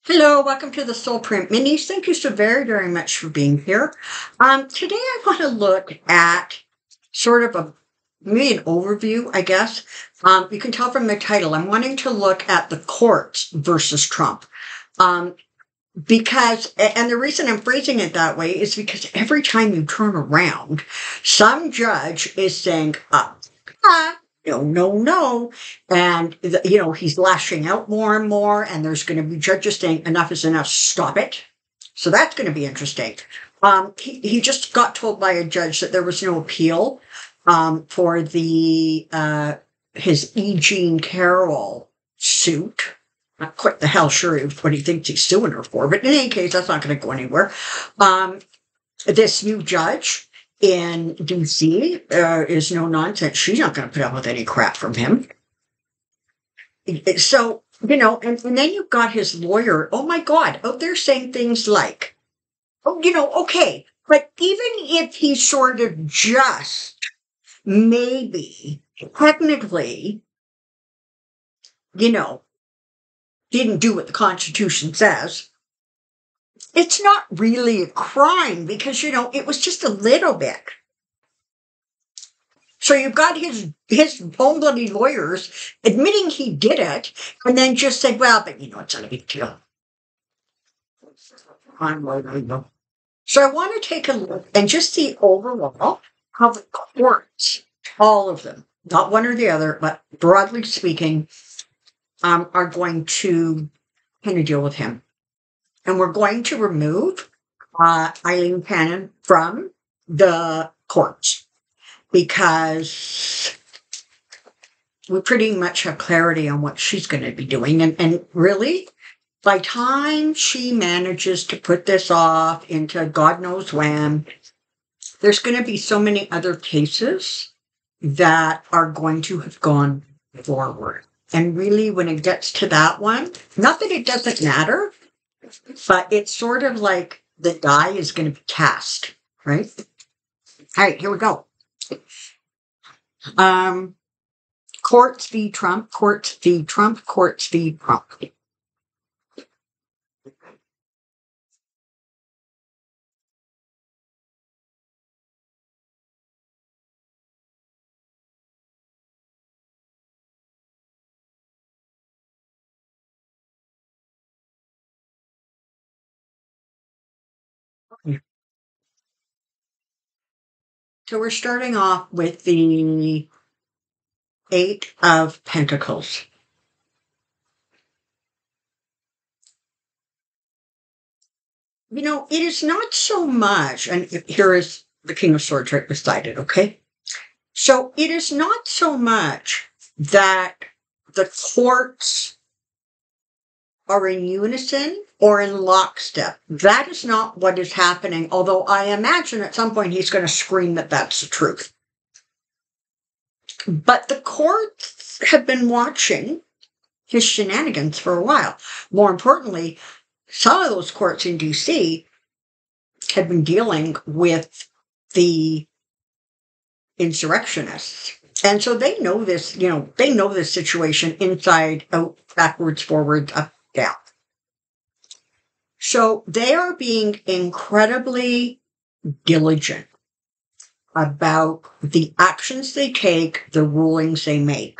Hello, welcome to the Soulprint Minis. Thank you so very, very much for being here. Today I want to look at sort of maybe an overview, I guess. You can tell from the title, I'm wanting to look at the courts versus Trump. And the reason I'm phrasing it that way is because every time you turn around, some judge is saying, no, no, no. And, he's lashing out more and more, and there's going to be judges saying, enough is enough, stop it. So that's going to be interesting. He just got told by a judge that there was no appeal for his E. Jean Carroll suit. Not quite the hell sure what he thinks he's suing her for, but in any case, that's not going to go anywhere. This new judge in D.C. Is no nonsense. She's not going to put up with any crap from him. So, and then you've got his lawyer, oh my God, out there saying things like, okay, but even if he sort of just maybe technically, didn't do what the Constitution says, it's not really a crime because, it was just a little bit. So you've got his own bloody lawyers admitting he did it and then just say, well, but it's not a big deal. So I want to take a look and just see overall how the courts, all of them, not one or the other, but broadly speaking, are going to kind of deal with him. And we're going to remove Eileen Cannon from the courts because we pretty much have clarity on what she's going to be doing. And really, by time she manages to put this off into God knows when, there's going to be so many other cases that are going to have gone forward. And really, when it gets to that one, not that it doesn't matter, but it's sort of like the die is going to be cast, right? All right, here we go. Courts v. Trump, courts v. Trump, courts v. Trump. So we're starting off with the Eight of Pentacles. It is not so much, and here is the King of Swords right beside it, okay? So it is not so much that the courts are in unison or in lockstep. That is not what is happening, although I imagine at some point he's going to scream that that's the truth. But the courts have been watching his shenanigans for a while. More importantly, some of those courts in D.C. had been dealing with the insurrectionists. And so they know this, they know this situation inside, out, backwards, forwards, up, down. So they are being incredibly diligent about the actions they take, the rulings they make.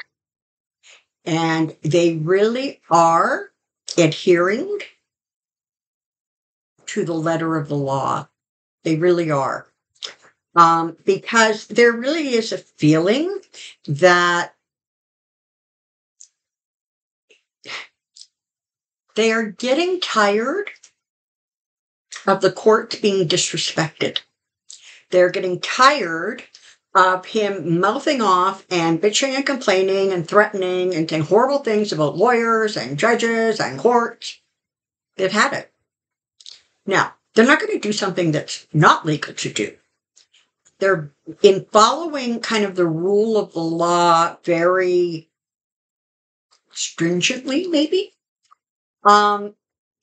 And they really are adhering to the letter of the law. They really are. Because there really is a feeling that they are getting tired of the courts being disrespected. They're getting tired of him mouthing off and bitching and complaining and threatening and saying horrible things about lawyers and judges and courts. They've had it. Now, they're not going to do something that's not legal to do. They're in following kind of the rule of the law very stringently, maybe.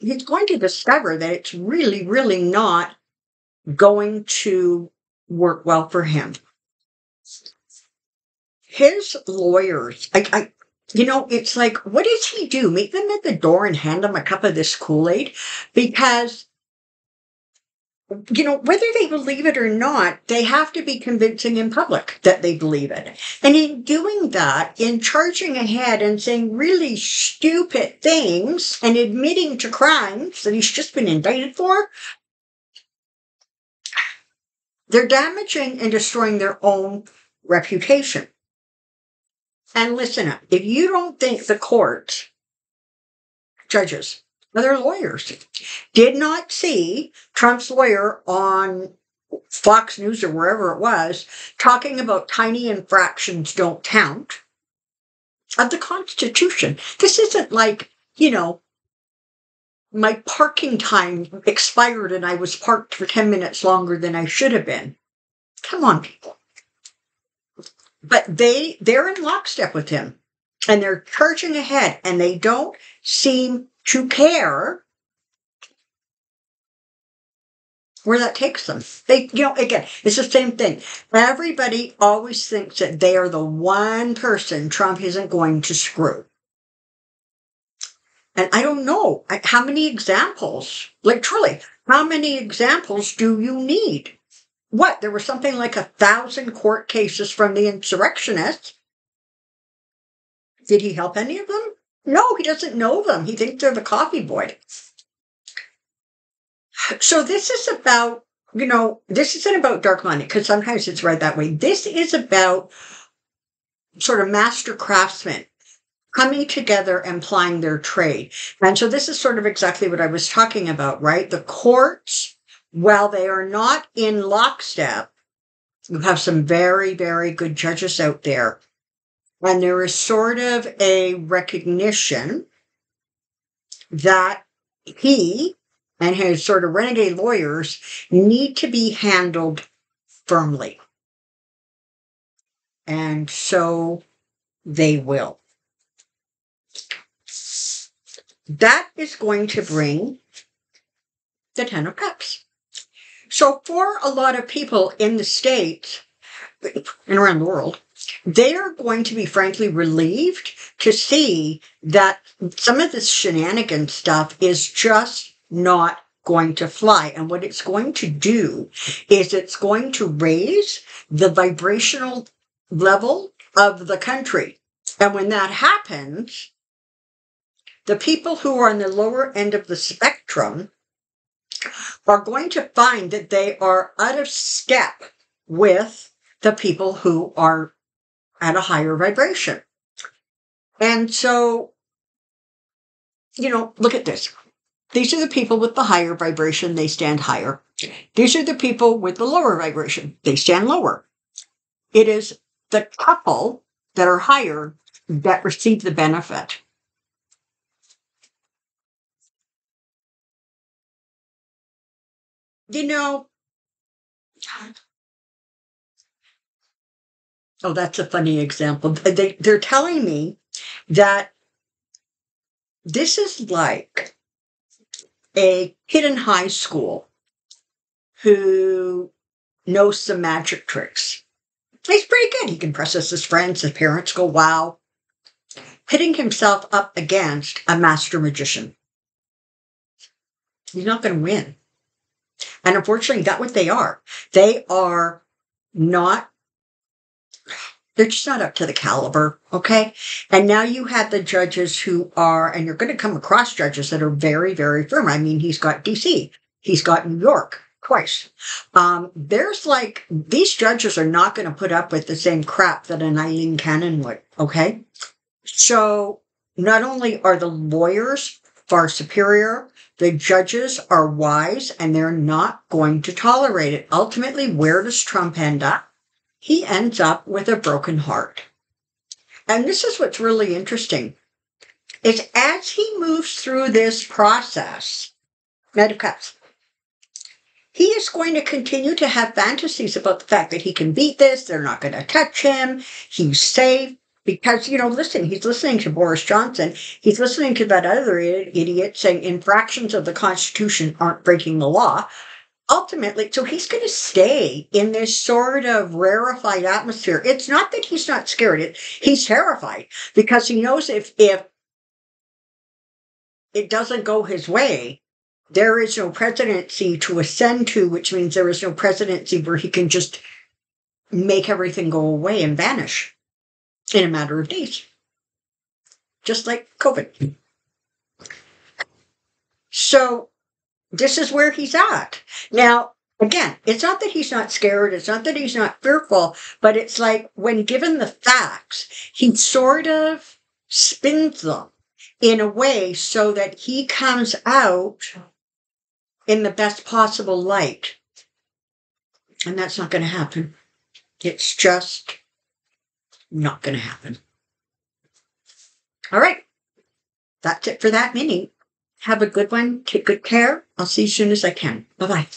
He's going to discover that it's really, really not going to work well for him. His lawyers, It's like, what does he do? Meet them at the door and hand them a cup of this Kool-Aid? Because, whether they believe it or not, they have to be convincing in public that they believe it. And in doing that, in charging ahead and saying really stupid things and admitting to crimes that he's just been indicted for, they're damaging and destroying their own reputation. And listen up, if you don't think the court, judges, other lawyers, did not see Trump's lawyer on Fox News or wherever it was talking about tiny infractions don't count of the Constitution. This isn't like, my parking time expired and I was parked for 10 minutes longer than I should have been. Come on, people. But they're in lockstep with him and they're charging ahead and they don't seem to care where that takes them. They, again, it's the same thing. Everybody always thinks that they are the one person Trump isn't going to screw. And I don't know how many examples, like truly, how many examples do you need? What? There were something like 1,000 court cases from the insurrectionists. Did he help any of them? No, he doesn't know them. He thinks they're the coffee boy. So this is about, this isn't about dark money, because sometimes it's read that way. This is about sort of master craftsmen coming together and plying their trade. And so this is sort of exactly what I was talking about, right? The courts, while they are not in lockstep, you have some very, very good judges out there. And there is sort of a recognition that he and his sort of renegade lawyers need to be handled firmly. And so they will. That is going to bring the 10 of Cups. So for a lot of people in the States and around the world, they are going to be frankly relieved to see that some of this shenanigan stuff is just not going to fly. And what it's going to do is it's going to raise the vibrational level of the country. And when that happens, the people who are on the lower end of the spectrum are going to find that they are out of step with the people who are at a higher vibration. And so, look at this. These are the people with the higher vibration, they stand higher. These are the people with the lower vibration, they stand lower. It is the couple that are higher that receive the benefit. Oh, that's a funny example. They're telling me that this is like a kid in high school who knows some magic tricks. He's pretty good. He can impress his friends. His parents go, wow. Pitting himself up against a master magician. He's not going to win. And unfortunately, that's what they are. They are not, they're just not up to the caliber, okay? And now you have the judges who are, and you're going to come across judges that are very, very firm. I mean, he's got DC. He's got New York twice. There's like, these judges are not going to put up with the same crap that an Eileen Cannon would, okay? So not only are the lawyers far superior, the judges are wise and they're not going to tolerate it. Ultimately, where does Trump end up? He ends up with a broken heart. And this is what's really interesting, is as he moves through this process, Knight of Cups, he is going to continue to have fantasies about the fact that he can beat this, they're not going to touch him, he's safe. Because, listen, he's listening to Boris Johnson. He's listening to that other idiot saying infractions of the Constitution aren't breaking the law. ultimately, so he's going to stay in this sort of rarefied atmosphere. It's not that he's not scared. He's terrified because he knows if it doesn't go his way, there is no presidency to ascend to, which means there is no presidency where he can just make everything go away and vanish in a matter of days. Just like COVID. So this is where he's at. Now, again, it's not that he's not scared. It's not that he's not fearful, but it's like when given the facts, he sort of spins them in a way so that he comes out in the best possible light. And that's not going to happen. It's just not going to happen. All right. That's it for that mini. Have a good one. Take good care. I'll see you as soon as I can. Bye-bye.